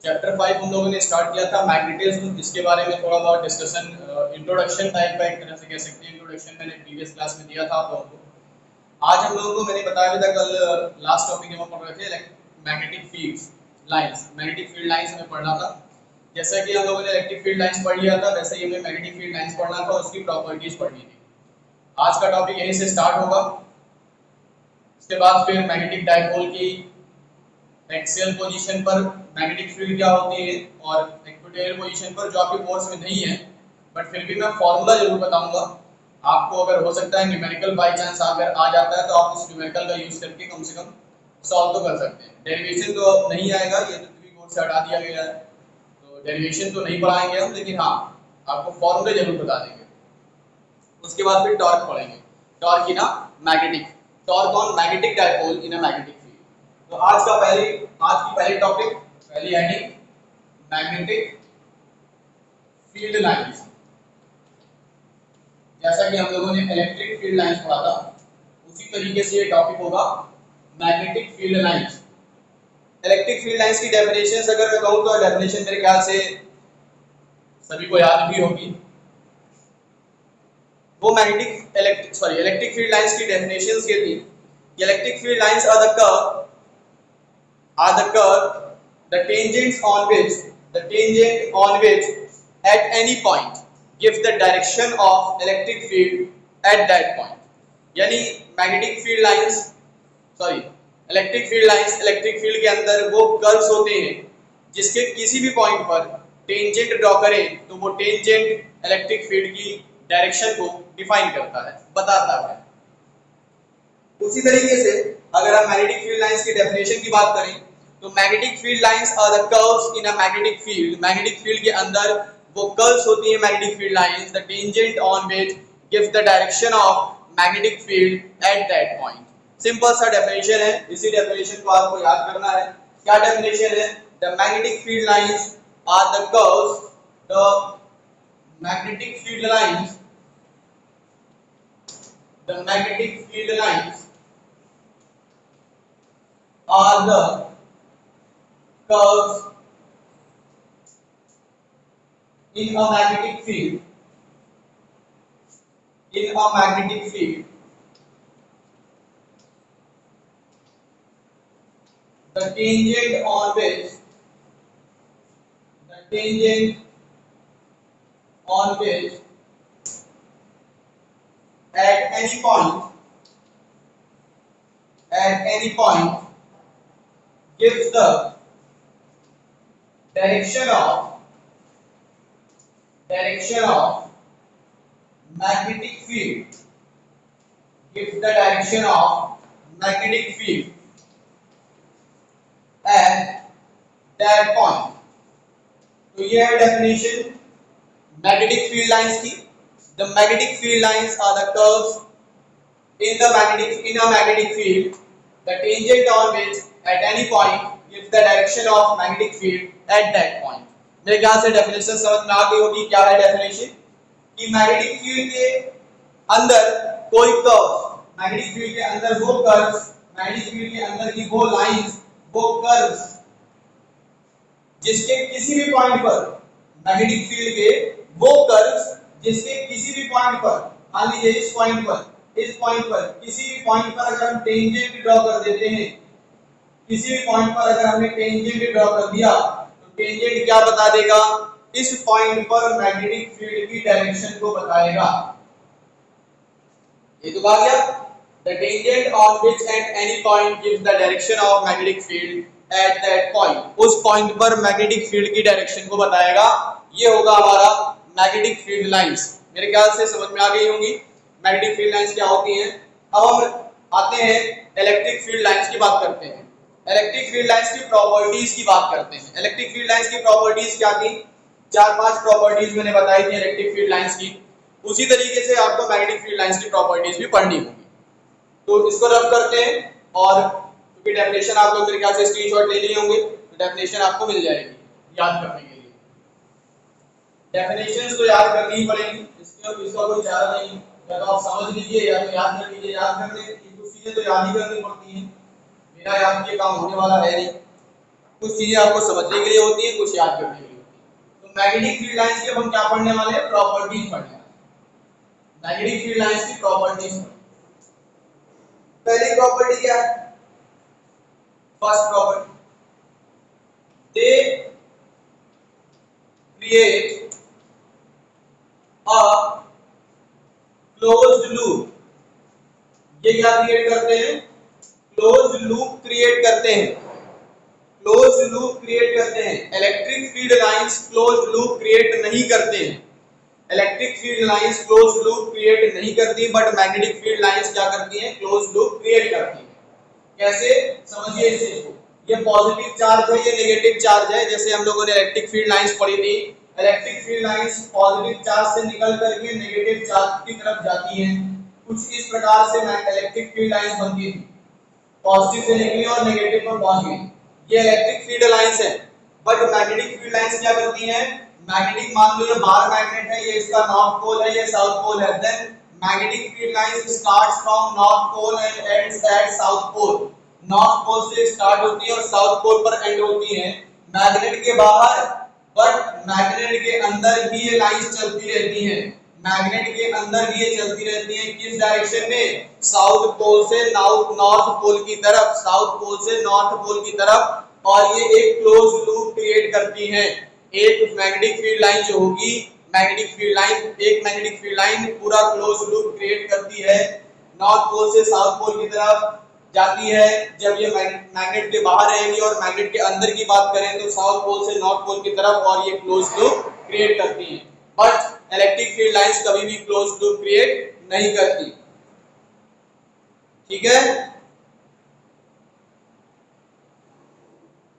Chapter 5 हम लोगों ने स्टार्ट किया था मैग्नेटिज्म, जिसके बारे में थोड़ा बहुत डिस्कशन, इंट्रोडक्शन टाइप का एक तरह से कह सकते हैं। इंट्रोडक्शन मैंने प्रीवियस क्लास में दिया था आप लोगों को। आज हम लोगों को, मैंने बताया था कल लास्ट टॉपिक हम पढ़ रहे थे magnetic fields lines. Magnetic field lines हमें पढ़ना था। जैसा कि हम लोगों ने इलेक्ट्रिक फील्ड लाइंस पढ़ लिया था, वैसे ही हमें मैग्नेटिक फील्ड लाइंस पढ़ना था और उसकी प्रॉपर्टीज पढ़नी थी। आज का टॉपिक यहीं से स्टार्ट होगा। उसके बाद फिर मैग्नेटिक डायपोल की एक्सियल पोजीशन पर मैग्नेटिक फील्ड क्या होती है और इक्वेटोरियल पोजीशन पर, जो आपके कोर्स में नहीं है बट फिर भी मैं फॉर्मूला जरूर बताऊंगा आपको। अगर हो सकता है न्यूमेरिकल बाय चांस अगर आ जाता है तो आप उस न्यूमेरिकल का यूज करके कम से कम सॉल्व तो कर सकते हैं। डेरिवेशन तो नहीं आएगा, ये तो क्योंकि कोर्स से हटा दिया गया है, तो डेरिवेशन तो नहीं पढ़ाएंगे हम, लेकिन हाँ आपको फॉर्मूले जरूर बता देंगे। उसके बाद फिर टॉर्क पढ़ेंगे। Torque in a magnetic, torque on magnetic dipole in a magnetic field. तो आज की पहली टॉपिक, पहली हेडिंग मैग्नेटिक फील्ड लाइंस। जैसा कि हम लोगों ने इलेक्ट्रिक फील्ड लाइंस पढ़ा था, उसी तरीके से ये टॉपिक होगा magnetic field lines. Electric field lines की डेफिनेशंस अगर मैं कहूं तो डेफिनेशन मेरे ख्याल से सभी को याद भी होगी। वो इलेक्ट्रिक फील्ड लाइंस की डेफिनेशंस ये थी कि electric field lines are the curve the tangent on which at any point gives the direction of electric field at that point। यानी magnetic field lines electric field के अंदर वो curves होते हैं जिसके किसी भी पॉइंट पर टेंजेंट ड्रॉ करें तो वो टेंजेंट इलेक्ट्रिक फील्ड की डायरेक्शन को डिफाइन करता है, बताता है। उसी तरीके से अगर हम मैग्नेटिक फील्ड लाइंस की डेफिनेशन की बात करें तो magnetic field lines are the curves in a magnetic field. Magnetic field के अंदर वो कर्व्स होती है magnetic field lines, the tangent on which gives the direction of magnetic field at that point. Simple सा डेफिनेशन है, इसी definition को आपको याद करना है। क्या डेफिनेशन है? The magnetic field lines are the curves, the magnetic field lines, the magnetic field lines are the curves in a magnetic field, the tangent on which at any point gives the direction of magnetic field, at that point। तो ये है definition magnetic field lines की। The magnetic field lines are the curves in a magnetic field, the tangent on which at any point gives the direction of magnetic field at that point। मेरे ख्याल से definition समझ में आ गई होगी। क्या है डेफिनेशन? कि मैग्नेटिक फील्ड के अंदर कोई कर्व, मैग्नेटिक फील्ड के अंदर वो कर्व्स, मैग्नेटिक फील्ड के अंदर की वो लाइंस, वो कर्व्स जिसके किसी भी पॉइंट पर, मैग्नेटिक फील्ड के वो कर्व्स जिसके किसी भी पॉइंट पर, मान लीजिए इस पॉइंट पर किसी भी पॉइंट पर अगर हम टेंजेंट ड्रॉ कर देते हैं, किसी भी पॉइंट पर अगर हमने टेंजेंट ड्रॉ कर दिया तो टेंजेंट क्या बता देगा? इस पॉइंट पर मैग्नेटिक फील्ड की डायरेक्शन को बताएगा। ये तो आ गया। The tangent on which at any point gives the direction of magnetic field at that point। उस पॉइंट पर मैग्नेटिक फील्ड की डायरेक्शन को बताएगा। ये होगा हमारा मैग्नेटिक फील्ड लाइंस। मेरे ख्याल से समझ में आ गई होंगी मैग्नेटिक फील्ड लाइंस क्या होती हैं। अब हम आते हैं इलेक्ट्रिक फील्ड लाइंस की बात करते हैं। इलेक्ट्रिक फील्ड लाइंस की प्रॉपर्टीज की बात करते हैं। इलेक्ट्रिक फील्ड लाइंस की प्रॉपर्टीज क्या थी? 4-5 प्रॉपर्टीज मैंने बताई थी इलेक्ट्रिक फील्ड लाइंस की। उसी तरीके से आपको मैग्नेटिक फील्ड लाइंस की प्रॉपर्टीज भी पढ़नी होगी। तो इसको रफ करते हैं और क्योंकि डेफिनेशन आप लोग मेरे ख्याल से स्क्रीनशॉट ले लिए होंगे तो डेफिनेशन आपको मिल जाएगी याद करने के लिए। डेफिनेशंस तो याद करनी ही पड़ेगी, इसका कोई चारा नहीं। या तो आप समझ लीजिए या तो याद कर लीजिए। याद करने की कुछ चीजें तो याद ही करनी पड़ती हैं, बिना याद किए काम होने वाला है नहीं। कुछ चीजें आपको समझने के लिए होती है, कुछ याद करने के लिए होती है। तो मैग्नेटिक फील्ड लाइंस की अब हम क्या पढ़ने वाले हैं, प्रॉपर्टीज पढ़ने वाले हैं। मैग्नेटिक फील्ड लाइंस की प्रॉपर्टीज। पहली प्रॉपर्टी क्या है, first property, they create a closed loop. ये क्या क्रिएट करते हैं, क्लोज्ड लूप क्रिएट करते हैं, क्लोज्ड लूप क्रिएट करते हैं। Electric field lines closed loop create नहीं करते हैं, electric field lines closed loop create नहीं करती, बट मैग्नेटिक फील्ड लाइंस क्या करती हैं, क्लोज्ड लूप क्रिएट करती हैं। कैसे, समझिए इस चीज को। ये पॉजिटिव चार्ज है, ये नेगेटिव चार्ज है। जैसे हम लोगों ने इलेक्ट्रिक फील्ड लाइंस पढ़ी थी, electric field lines positive charge से निकल करके नेगेटिव चार्ज की तरफ जाती हैं। कुछ इस प्रकार से इलेक्ट्रिक फील्ड लाइंस बनती थी, पॉजिटिव से निकली और नेगेटिव पर पहुंच गई। ये इलेक्ट्रिक फील्ड लाइंस है। बट मैग्नेटिक फील्ड लाइंस क्या करती हैं, मैग्नेटिक, मान लो ये बाहर मैग्नेट है, ये इसका नॉर्थ पोल है, ये साउथ पोल है, then magnetic field lines starts from north pole and ends at south pole. North pole से स्टार्ट होती है और साउथ पोल पर एंड होती है, मैग्नेट के बाहर, बट मैग्नेट के अंदर भी ये लाइंस चलती रहती हैं। मैग्नेट के अंदर भी ये चलती रहती हैं, किस डायरेक्शन में, साउथ पोल से नॉर्थ पोल की तरफ, साउथ पोल से नॉर्थ पोल की तरफ। और ये एक क्लोज लूप क्रिएट करती हैं। एक मैग्नेटिक फील्ड लाइन जो होगी, मैग्नेटिक फील्ड लाइन, एक मैग्नेटिक फील्ड लाइन पूरा क्लोज लूप क्रिएट करती है, नॉर्थ पोल से साउथ पोल की तरफ जाती है। जब ये मैग्नेट के बाहर रहेगी, और मैग्नेट के अंदर की बात करें तो साउथ पोल से नॉर्थ पोल की तरफ, और ये क्लोज लूप क्रिएट करती है। बट इलेक्ट्रिक फील्ड लाइंस कभी भी क्लोज लूप क्रिएट नहीं करती। ठीक है,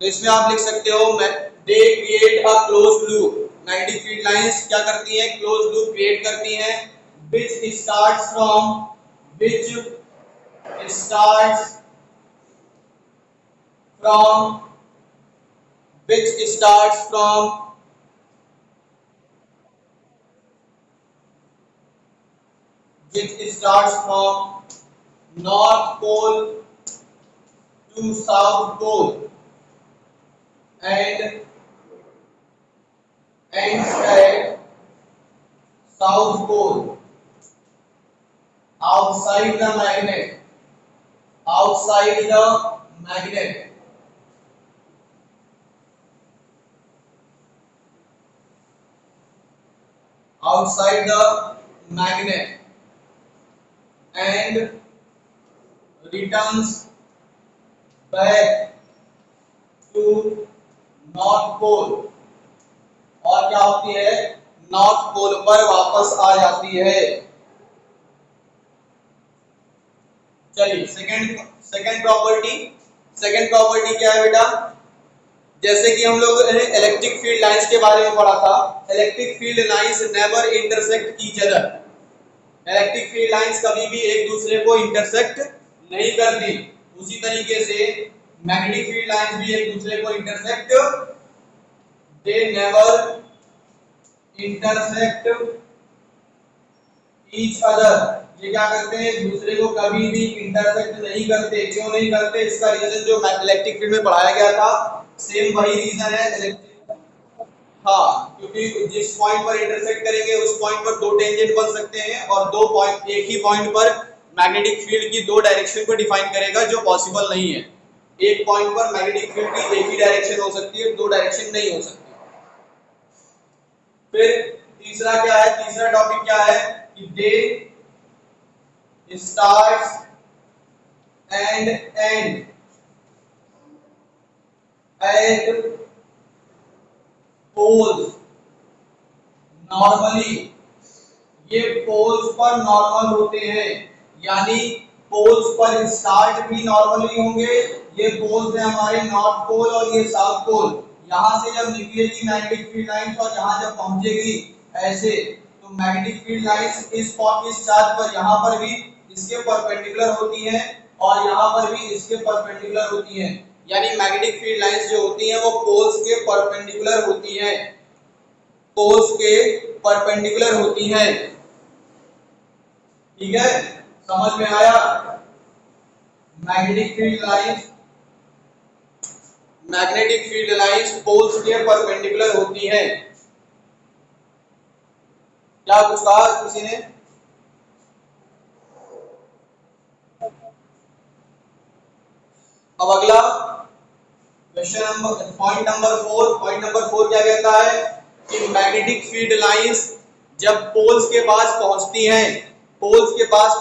तो इसमें आप लिख सकते हो, they create a close loop. Magnetic field lines क्या करती हैं, क्लोज लूप क्रिएट करती हैं, which starts from which starts from which starts from which starts from north pole to south pole and ends at south pole outside the magnet, outside the magnet. Outside the magnet and returns back to north pole, और क्या होती है, north pole पर वापस आ जाती है। चलिए second property क्या है बेटा, जैसे कि हम लोग इलेक्ट्रिक फील्ड लाइंस के बारे में पढ़ा था, electric field lines never intersect each other. Electric field lines कभी भी एक दूसरे को इंटरसेक्ट नहीं करती। उसी तरीके से मैग्नेटिक फील्ड लाइंस भी एक दूसरे को intersect, they never intersect each other. ये क्या करते हैं, एक दूसरे को कभी भी इंटरसेक्ट नहीं करते। क्यों नहीं करते, इसका रीजन जो इलेक्ट्रिक फील्ड में पढ़ाया गया था, सेम वही रीजन है। हाँ, क्योंकि जिस पॉइंट पर इंटरसेक्ट करेंगे उस पॉइंट पर दो टेंजेंट बन सकते हैं, और दो पॉइंट, एक ही पॉइंट पर मैग्नेटिक फील्ड की दो डायरेक्शन को डिफाइन करेगा, जो पॉसिबल नहीं है। एक पॉइंट पर मैग्नेटिक फील्ड की एक ही डायरेक्शन हो सकती है, दो डायरेक्शन नहीं हो सकती। फिर तीसरा क्या है, तीसरा टॉपिक क्या है कि they starts and end at poles normally. ये पोल्स पर नॉर्मल होते हैं, यानी पोल्स पर स्टार्ट भी नॉर्मली होंगे। ये पोल्स हैं हमारे नॉर्थ पोल और ये साउथ पोल। यहां से जब निकलेगी मैग्नेटिक फील्ड लाइन और यहां जब पहुंचेगी ऐसे, तो मैग्नेटिक फील्ड लाइंस इस चार्ज पर यहां पर भी इसके परपेंडिकुलर होती हैं, और यहां पर भी इसके परपेंडिकुलर होती हैं। यानी मैग्नेटिक फील्ड लाइंस जो होती हैं वो पोल्स के परपेंडिकुलर होती हैं, पोल्स के परपेंडिकुलर होती हैं। ठीक है, समझ में आया। Magnetic field magnetic field lines poles के परपेंडिकुलर होती हैं। क्या कुछ कहा किसी ने? अब अगला क्वेश्चन नंबर पॉइंट नंबर 4 क्या कहता है कि मैग्नेटिक फील्ड लाइंस जब पोल्स के पास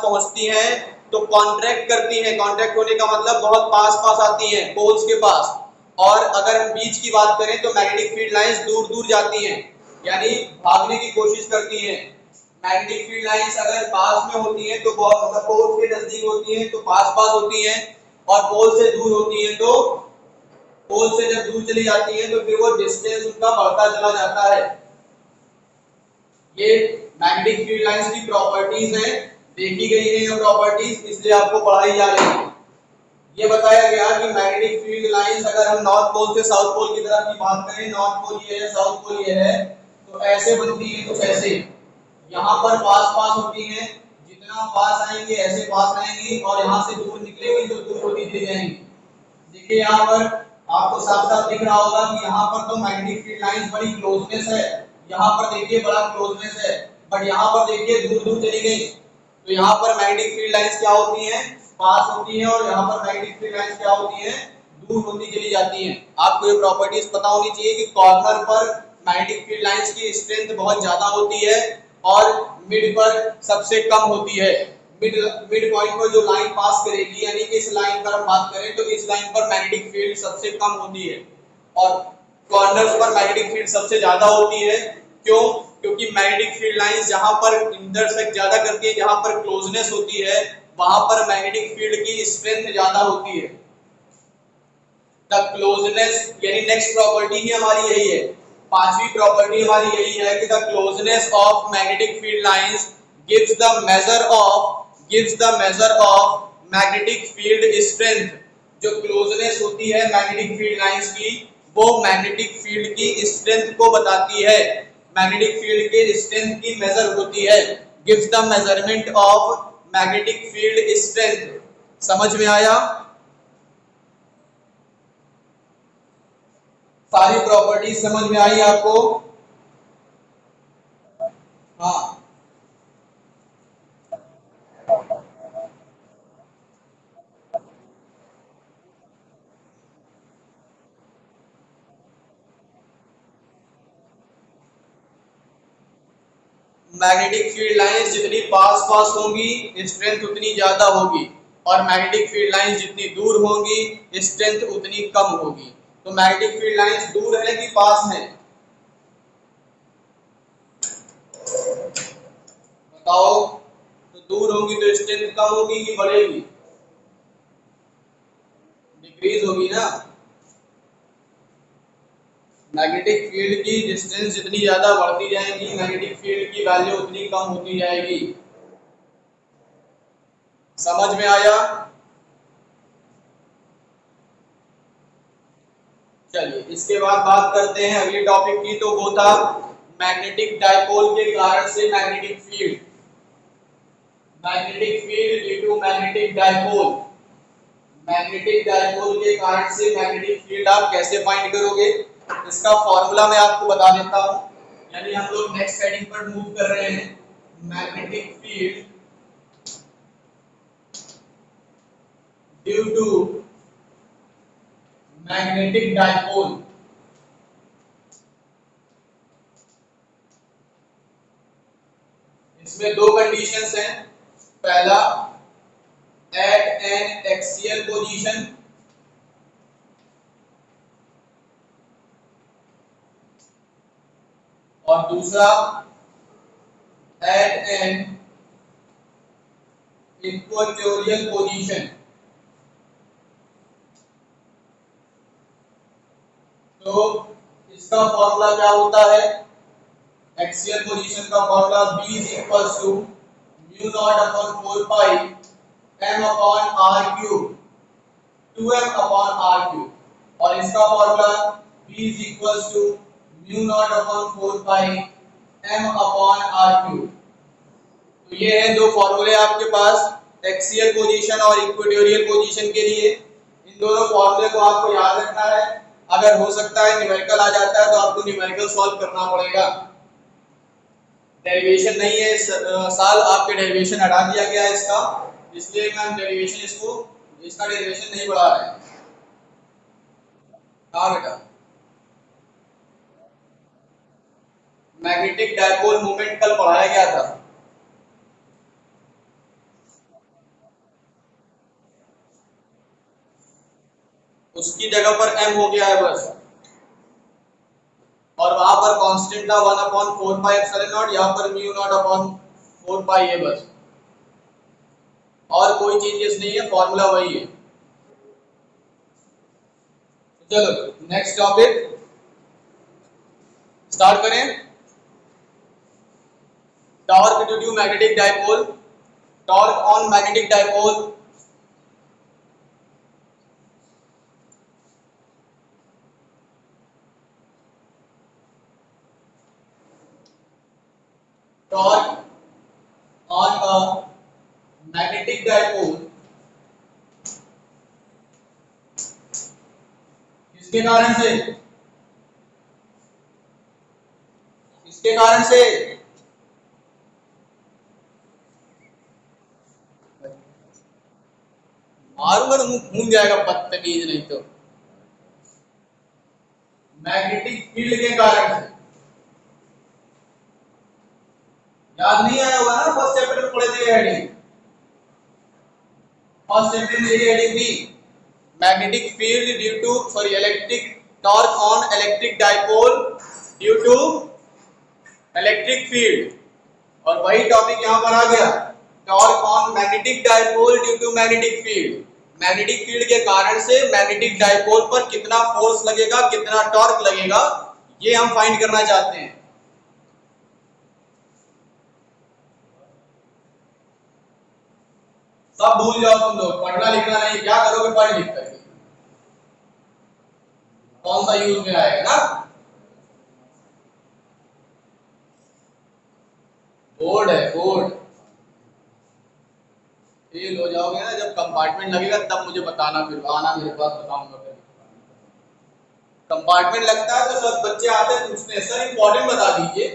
पहुंचती हैं तो कॉन्ट्रैक्ट करती हैं। कॉन्ट्रैक्ट होने का मतलब बहुत पास आती हैं पोल्स के पास। और अगर हम बीच की बात करें तो मैग्नेटिक फील्ड लाइंस दूर जाती हैं, यानी भागने की कोशिश करती हैं। मैग्नेटिक फील्ड लाइंस अगर पास में होती हैं तो बहुत मतलब पोल्स के नजदीक होती हैं तो पास होती हैं, और पोल से दूर होती हैं तो पोल से जब दूर चली जाती है तो फिर वो डिस्टेंस उनका बढ़ता चला जाता है। ये मैग्नेटिक फील्ड लाइंस की प्रॉपर्टीज हैं, देखी गई है ये प्रॉपर्टीज, इसलिए आपको पढ़ाई जा रही है। ये बताया गया कि मैग्नेटिक फील्ड लाइंस अगर हम नॉर्थ पोल से साउथ पोल की तरफ की बात करें, नॉर्थ पोल ये है, साउथ पोल ये है, तो ऐसे बनती है कुछ ऐसे। यहाँ पर पास होती है, जितना पास आएंगे ऐसे पास आएंगी, और यहाँ से दूर निकलेंगी तो दूर होती चली जाएंगी। देखिए यहाँ पर आपको साफ दिख रहा होगा कि यहाँ पर तो मैग्नेटिक फील्ड लाइंस बड़ी क्लोजनेस है, यहाँ पर देखिए बड़ा क्लोजनेस है, बट यहाँ पर देखिए दूर चली गई। तो यहाँ पर मैग्नेटिक फील्ड लाइंस क्या होती हैं? पास होती हैं, और यहाँ पर मैग्नेटिक फील्ड लाइंस क्या होती हैं? दूर होती चली जाती हैं। आपको ये प्रॉपर्टीज पता होनी चाहिए कि कॉर्नर पर मैग्नेटिक फील्ड लाइंस की स्ट्रेंथ बहुत ज्यादा होती है और मिड पर सबसे कम होती है। मिड पॉइंट पर जो लाइन पास करेगी, यानी कि इस लाइन पर हम बात करें तो इस लाइन पर मैग्नेटिक फील्ड सबसे कम होती है, और कॉर्नर्स पर मैग्नेटिक फील्ड सबसे ज्यादा होती है। क्यों? क्योंकि मैग्नेटिक फील्ड लाइंस जहां पर इंटरसेक्ट ज्यादा करती है, जहां पर क्लोजनेस होती है, वहां पर मैग्नेटिक फील्ड की स्ट्रेंथ ज्यादा होती है। द क्लोजनेस यानी नेक्स्ट प्रॉपर्टी ही हमारी यही है, पांचवी प्रॉपर्टी हमारी यही है कि the closeness of magnetic field lines gives the measure of magnetic field strength. जो क्लोजनेस होती है मैग्नेटिक फील्ड लाइंस की, वो मैग्नेटिक फील्ड की स्ट्रेंथ को बताती है, मैग्नेटिक फील्ड के स्ट्रेंथ की मेजर होती है। Gives the measurement of magnetic field strength. समझ में आया? सारी प्रॉपर्टी समझ में आई आपको? हाँ, मैग्नेटिक फील्ड लाइंस जितनी पास होंगी स्ट्रेंथ उतनी ज्यादा होगी, और मैग्नेटिक फील्ड लाइंस जितनी दूर होंगी स्ट्रेंथ उतनी कम होगी। तो मैग्नेटिक फील्ड लाइंस दूर है कि पास है? बताओ। तो दूर होगी तो स्ट्रेंथ कम होगी कि बढ़ेगी? डिक्रीज होगी ना। मैग्नेटिक फील्ड की डिस्टेंस जितनी ज्यादा बढ़ती जाएगी, मैग्नेटिक फील्ड की वैल्यू उतनी कम होती जाएगी। समझ में आया? चलिए इसके बाद बात करते हैं अगली टॉपिक की, तो वो था मैग्नेटिक डायपोल के कारण से magnetic field. Magnetic field due to magnetic dipole. Magnetic dipole के कारण से मैग्नेटिक फील्ड आप कैसे फाइंड करोगे? इसका फॉर्मूला मैं आपको बता देता हूं, यानी हम लोग नेक्स्ट हेडिंग पर मूव कर रहे हैं। Magnetic field due to magnetic dipole. इसमें दो कंडीशंस हैं। पहला, एट एन एक्सियल पोजीशन, और दूसरा एट एन इक्वेटोरियल पोजीशन। तो इसका फॉर्मूला क्या होता है? एक्सियल पोजीशन का formula B is equals to mu naught upon 4 pi m upon r cube 2m upon r cube, और इसका formula B is equals to mu naught upon 4 pi m upon r cube. तो ये हैं दो फॉर्मूले आपके पास एक्सियल पोजीशन और इक्वेटोरियल पोजीशन के लिए। इन दोनों फॉर्मूले को आपको याद रखना है। अगर हो सकता है न्यूमेरिकल आ जाता है तो आपको न्यूमेरिकल सॉल्व करना पड़ेगा। डेरिवेशन नहीं है इस साल, आपके डेरिवेशन हटा दिया गया है इसका, इसलिए मैं डेरिवेशन इसका डेरिवेशन नहीं बढ़ा रहे हैं। हाँ बेटा, मैग्नेटिक डायपोल मोमेंट कल पढ़ाया गया था। उसकी जगह पर m हो गया है बस, और वहां पर कांस्टेंट था 1/4 पाई एप्सिलॉन नॉट, यहाँ पर म्यू नॉट अपॉन 4 पाई है बस, और कोई चेंजेस नहीं है, फॉर्मूला वही है। चलो नेक्स्ट टॉपिक स्टार्ट करें। Torque due to magnetic dipole, torque on magnetic dipole. Torque on a magnetic dipole किसके कारण से, किसके कारण से, मारूंगा तो मुंह घूम जाएगा बदतमीज, नहीं तो मैग्नेटिक फील्ड के कारण से। याद नहीं आया होगा ना, फर्स्ट चैप्टर में पढ़े थे हेडिंग, फर्स्ट चैप्टर में ये हेडिंग थी, magnetic field due to sorry electric torque on electric dipole due to electric field, और वही टॉपिक यहां पर आ गया, torque on magnetic dipole due to magnetic field. Magnetic field के कारण से मैग्नेटिक डायपोल पर कितना फोर्स लगेगा, कितना टॉर्क लगेगा, ये हम फाइंड करना चाहते हैं। सब भूल जाओ तुम लोग, पढ़ना लिखना नहीं, क्या करोगे पढ़ लिख करके, कौन सा यूज में आएगा ना। बोर्ड है बोर्ड, फेल हो जाओगे ना, जब कंपार्टमेंट लगेगा तब मुझे बताना, फिर आना मेरे पास, बताऊंगा फिर। कंपार्टमेंट लगता है तो सब बच्चे आते हैं पूछते हैं सर इंपॉर्टेंट बता दीजिए,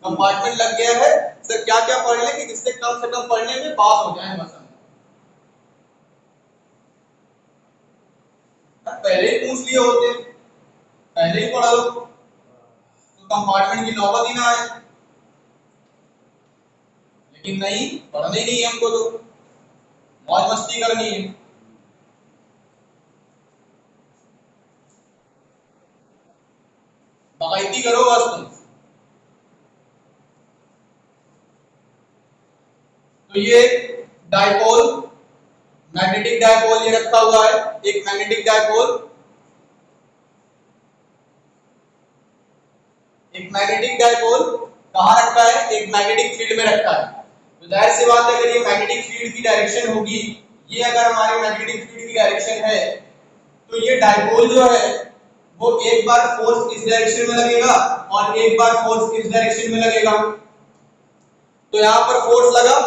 कंपार्टमेंट लग गया है सर क्या क्या पढ़ ले कि जिससे कम से कम पढ़ने में पास हो जाए बस। पहले ही पूछ लिए होते, पहले ही पढ़ा लो तो कंपार्टमेंट की नौबत ही ना आए, लेकिन नहीं, पढ़ना ही नहीं है हमको, तो मौज मस्ती करनी है। बाकायदी करो बस तुम। तो ये डायपोल, मैग्नेटिक डायपोल ये रखा हुआ है, एक मैग्नेटिक डायपोल, एक मैग्नेटिक डायपोल कहां रखा है, एक मैग्नेटिक फील्ड में रखा है। तो जाहिर सी बात है अगर ये मैग्नेटिक फील्ड की डायरेक्शन होगी, ये अगर हमारे मैग्नेटिक फील्ड की डायरेक्शन है, तो ये डायपोल जो है वो एक बार फोर्स इस डायरेक्शन में लगेगा और एक बार फोर्स इस डायरेक्शन में लगेगा। तो यहां पर फोर्स लगा,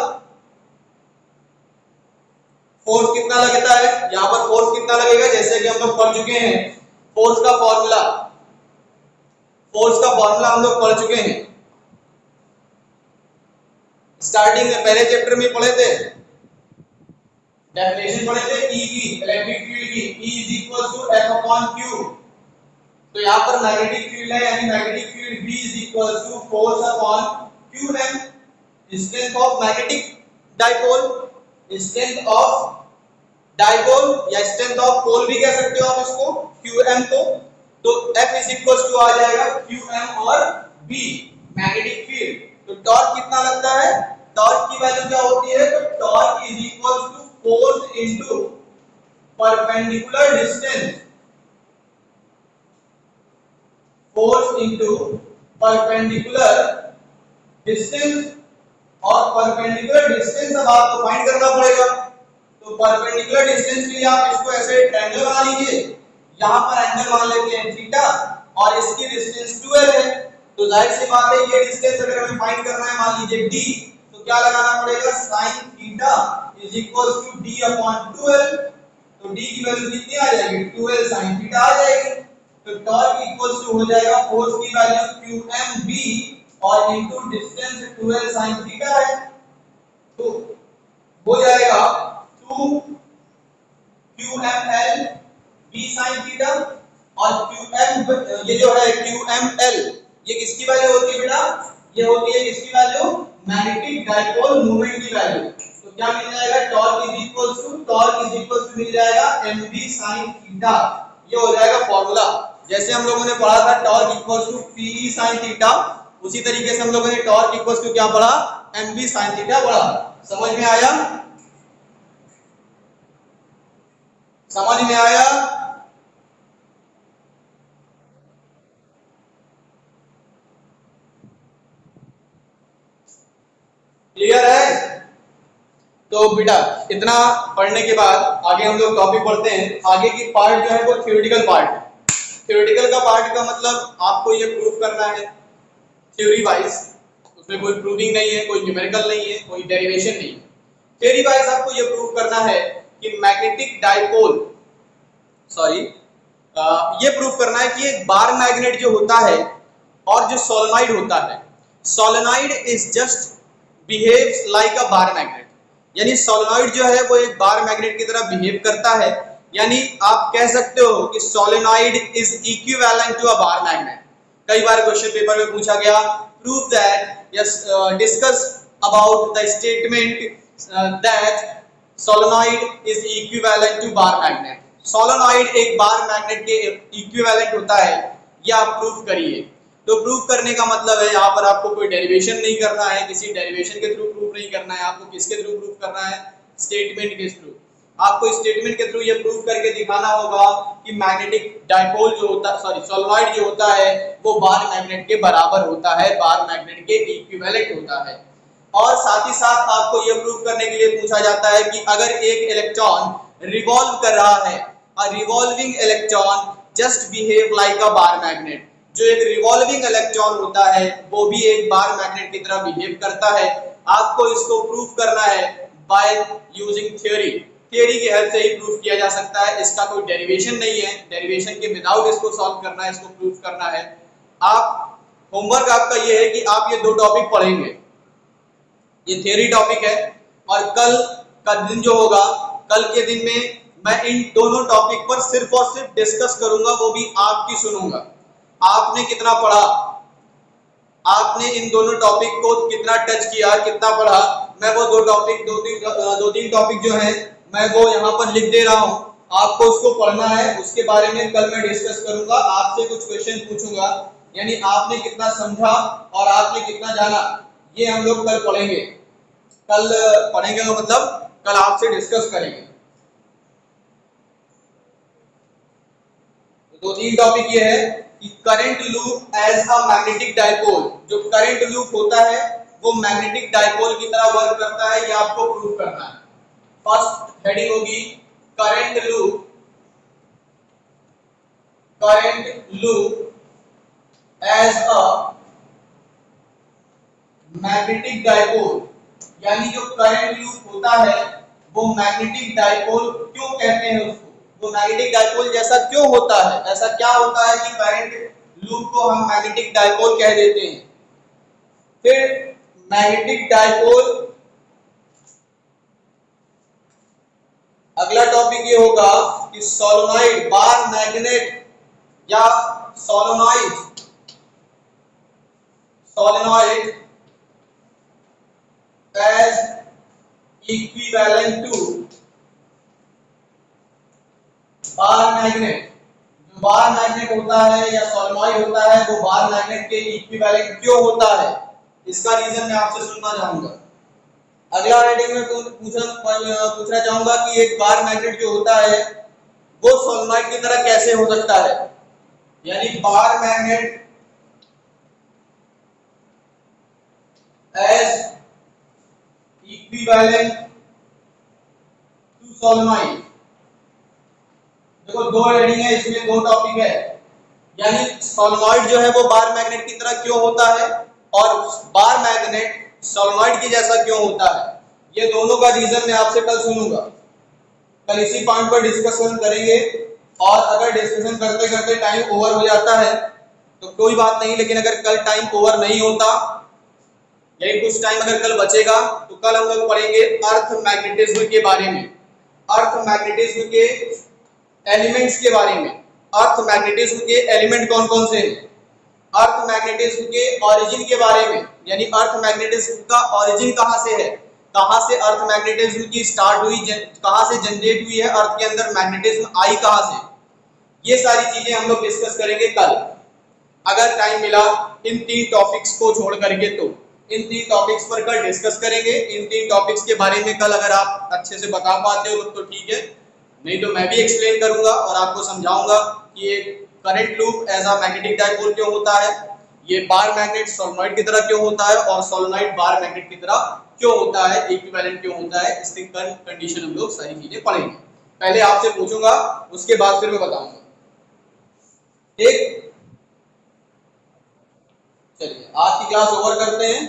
फोर्स कितना लगता है, यहां पर फोर्स कितना लगेगा, जैसे कि हम लोग पढ़ चुके हैं फोर्स का फॉर्मूला, फोर्स का फॉर्मूला हम लोग पढ़ चुके हैं, स्टार्टिंग में पहले चैप्टर में पढ़े थे, डेफिनेशन पढ़े थे E की, इलेक्ट्रिक फील्ड की, E is equal to F upon Q। तो यहाँ पर मैग्नेटिक फील्ड है, यानी magnetic field B is equal to force upon Q length, strength of magnetic dipole, strength of dipole या स्ट्रेंथ ऑफ पोल भी कह सकते हो आप इसको, QM को। तो F is equal to आ जाएगा QM और B मैग्नेटिक फील्ड। तो टॉर्क कितना लगता है, टॉर्क की वैल्यू क्या होती है, तो torque is equal to force into perpendicular distance, force into perpendicular distance, और परपेंडिकुलर डिस्टेंस अब आपको फाइंड करना पड़ेगा। तो परपेंडिकुलर डिस्टेंस के लिए आप इसको ऐसे ट्रायंगल बना लीजिए, यहां पर एंगल मान लेते हैं थीटा और इसकी डिस्टेंस 12 है। तो जाहिर सी बात है ये डिस्टेंस अगर हमें फाइंड करना है, मान लीजिए d, तो क्या लगाना पड़ेगा, sin theta is equal to d upon 12। तो d की वैल्यू कितनी आ जाएगी, 12 sin थीटा आ जाएगी। तो टॉर्क इक्वल्स टू हो जाएगा फोर्स की वैल्यू QMB और इनटू डिस्टेंस 12 sin थीटा है, तो हो जाएगा 2 QML B sin थीटा और QM ये जो है QML ये किसकी वैल्यू होती है बेटा, ये होती है किसकी वैल्यू, मैग्नेटिक डाइपोल मोमेंट की वैल्यू। तो क्या मिल जाएगा, टॉर्क इज इक्वल्स टू मिल जाएगा mb sin थीटा, ये हो जाएगा फॉर्मूला। जैसे हम लोगों ने पढ़ा था torque equals to pe sin theta, उसी तरीके से हम लोगों ने टॉर्क इक्वल्स टू क्या पढ़ा, mb sin थीटा पढ़ा। समझ में आया, समझ में आया? क्लियर है? तो बेटा इतना पढ़ने के बाद आगे हम लोग टॉपिक पढ़ते हैं। आगे की पार्ट जो है वो थ्योरेटिकल पार्ट है। थ्योरेटिकल का पार्ट का मतलब आपको ये प्रूफ करना है थ्योरी वाइज, उसमें कोई प्रूविंग नहीं है, कोई न्यूमेरिकल नहीं है, कोई डेरिवेशन नहीं है। थ्योरी वाइज आपको ये प्रूफ करना है कि मैग्नेटिक डाइपोल ये प्रूफ करना है कि एक बार मैग्नेट जो होता है और जो सोलेनॉइड होता है, solenoid is just behaves like a bar magnet, यानी सोलेनॉइड जो है वो एक बार मैग्नेट की तरह बिहेव करता है। यानी आप कह सकते हो कि solenoid is equivalent to a bar magnet. कई बार क्वेश्चन पेपर में पूछा गया, prove that yes discuss about the statement that solenoid is equivalent to bar magnet. Solenoid एक बार मैग्नेट के इक्विवेलेंट होता है, ये आप प्रूफ करिए। तो प्रूफ करने का मतलब है यहाँ पर आपको कोई डेरिवेशन नहीं करना है, किसी डेरिवेशन के थ्रू प्रूफ नहीं करना है, आपको किसके थ्रू प्रूफ करना है, स्टेटमेंट के थ्रू। आपको स्टेटमेंट के थ्रू ये प्रूफ करके दिखाना होगा कि मैग्नेटिक डाइपोल जो होता है, सोलेनॉइड जो होता है वो बार मैग्नेट के बराबर होता है, बार मैग्नेट के इक्विवेलेंट होता है। और साथ ही साथ आपको ये प्रूफ करने के लिए पूछा जाता है कि अगर एक इलेक्ट्रॉन रिवॉल्व कर रहा है, a revolving electron just behave like a bar magnet, जो एक रिवॉल्विंग इलेक्ट्रॉन होता है वो भी एक बार मैग्नेट की तरह बिहेव करता है। आपको इसको प्रूफ करना है बाय यूजिंग थ्योरी। थ्योरी की हेल्प से ही प्रूफ किया जा सकता है, इसका कोई डेरिवेशन नहीं है, डेरिवेशन के विदाउट इसको सॉल्व करना है, इसको प्रूफ करना है। आप होमवर्क आपका ये है कि आप ये दो टॉपिक पढ़ेंगे, ये थ्योरी टॉपिक है, और कल का दिन जो होगा, कल के दिन में मैं इन दोनों टॉपिक पर सिर्फ और सिर्फ डिस्कस करूंगा, वो भी आपकी सुनूंगा। आपने कितना पढ़ा, आपने इन दोनों टॉपिक को कितना टच किया, कितना पढ़ा, मैं वो दो तीन टॉपिक जो है मैं वो यहाँ पर लिख दे रहा हूँ, आपको उसको पढ़ना है। उसके बारे में कल मैं डिस्कस करूंगा, आपसे कुछ क्वेश्चन पूछूंगा, यानी आपने कितना समझा और आपने कितना जाना, ये हम लोग कल पढ़ेंगे। कल पढ़ेंगे तो मतलब कल आपसे डिस्कस करेंगे। दो तीन टॉपिक ये है कि current loop as a magnetic dipole, जो करंट लूप होता है वो मैग्नेटिक डाइपोल की तरह वर्क करता है, ये आपको प्रूव करना है। फर्स्ट हेडिंग होगी current loop as a magnetic dipole, यानी जो करंट लूप होता है वो मैग्नेटिक डाइपोल क्यों कहते हैं उसको, वो मैग्नेटिक डाइपोल जैसा क्यों होता है, ऐसा क्या होता है कि करंट लूप को हम मैग्नेटिक डाइपोल कह देते हैं। फिर मैग्नेटिक डाइपोल, अगला टॉपिक ये होगा कि सोलेनॉइड, बार मैग्नेट या solenoid as equivalent to bar magnet. जो बार मैग्नेट होता है या सोलेनॉइड होता है वो बार मैग्नेट के इक्विवेलेंट क्यों होता है, इसका रीजन मैं आपसे सुनना चाहूंगा। अगला हेडिंग में पूछना चाहूंगा कि एक बार मैग्नेट जो होता है वो सोलेनॉइड की तरह कैसे हो सकता है, यानी bar magnet as equivalent to solenoid. देखो दो हेडिंग है, इसमें दो टॉपिक है, यानी सोलेनॉइड जो है वो बार मैग्नेट की तरह क्यों होता है और बार मैग्नेट सोलेनॉइड की जैसा क्यों होता है, ये दोनों का रीजन मैं आपसे कल सुनूंगा। कल इसी पॉइंट पर डिस्कशन करेंगे और अगर डिस्कशन करते करते टाइम ओवर हो जाता है तो कोई बात नहीं, लेकिन अगर कल टाइम ओवर नहीं होता, यही कुछ टाइम अगर कल बचेगा, तो कल हम लोग पढ़ेंगे अर्थ मैग्नेटिज्म के बारे में, अर्थ मैग्नेटिज्म के एलिमेंट्स के बारे में। अर्थ मैग्नेटिज्म के एलिमेंट कौन कौन से हैं, अर्थ मैग्नेटिज्म के ओरिजिन के बारे में, यानी अर्थ मैग्नेटिज्म का ओरिजिन कहां से है, कहां से अर्थ मैग्नेटिज्म की स्टार्ट हुई, कहां से जनरेट हुई है, अर्थ के अंदर मैग्नेटिज्म आई कहां से, ये सारी चीजें हम लोग डिस्कस करेंगे कल, अगर टाइम मिला इन 3 टॉपिक्स को छोड़ करके। तो इन 3 टॉपिक्स पर कल डिस्कस करेंगे। इन 3 टॉपिक्स के बारे में कल अगर आप अच्छे से बता पाते हो तो ठीक है, नहीं तो मैं भी एक्सप्लेन करूंगा और आपको समझाऊंगा कि ये current loop as a magnetic dipole क्यों होता है, ये बार मैग्नेट सोलेनोइड की तरह क्यों होता है और सोलेनोइड बार मैग्नेट की तरह क्यों होता है, इक्विवेलेंट क्यों होता है, इसकी कंडीशन हम लोग सारी चीजें पढ़ेंगे। पहले आपसे पूछूंगा, उसके बाद फिर मैं बताऊंगा, ठीक। चलिए आज की क्लास ओवर करते हैं।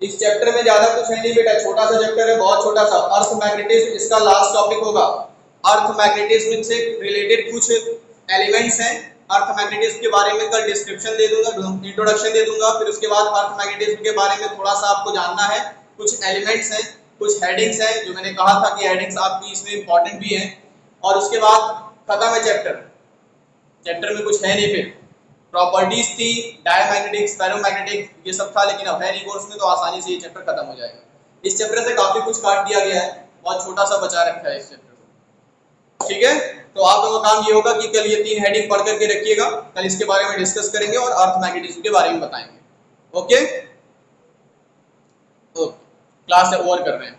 इस चैप्टर में ज्यादा कुछ है नहीं बेटा, छोटा सा चैप्टर है, बहुत छोटा सा, अर्थ मैग्नेटिज्म इसका लास्ट टॉपिक होगा। अर्थ मैग्नेटिज्म से रिलेटेड कुछ एलिमेंट्स हैं, अर्थ मैग्नेटिज्म के बारे में कल डिस्क्रिप्शन दे दूंगा, इंट्रोडक्शन दे दूंगा, फिर उसके बाद अर्थ मैग्नेटिज्म के बारे में थोड़ा सा आपको जानना है, कुछ एलिमेंट्स हैं, कुछ हेडिंग्स हैं, जो मैंने कहा था कि हेडिंग्स आपकी इसमें इंपॉर्टेंट भी हैं, और उसके बाद खत्म है चैप्टर। चैप्टर में कुछ है नहीं, फिर प्रॉपर्टीज थी, डायमैग्नेटिक्स, फेरोमैग्नेटिक, ये सब था, लेकिन अब है नहीं कोर्स में, तो आसानी से ये चैप्टर खत्म हो जाएगा। इस चैप्टर से काफी कुछ काट दिया गया है, बहुत छोटा सा बचा रखा है इस चैप्टर को, ठीक है। तो आप लोगों का काम ये होगा कि कल ये 3 हेडिंग पढ़ करके रखिएगा, कल इसके बारे में डिस्कस करेंगे और अर्थ मैग्नेटिज्म के बारे में बताएंगे। ओके, क्लास ओवर कर रहे हैं।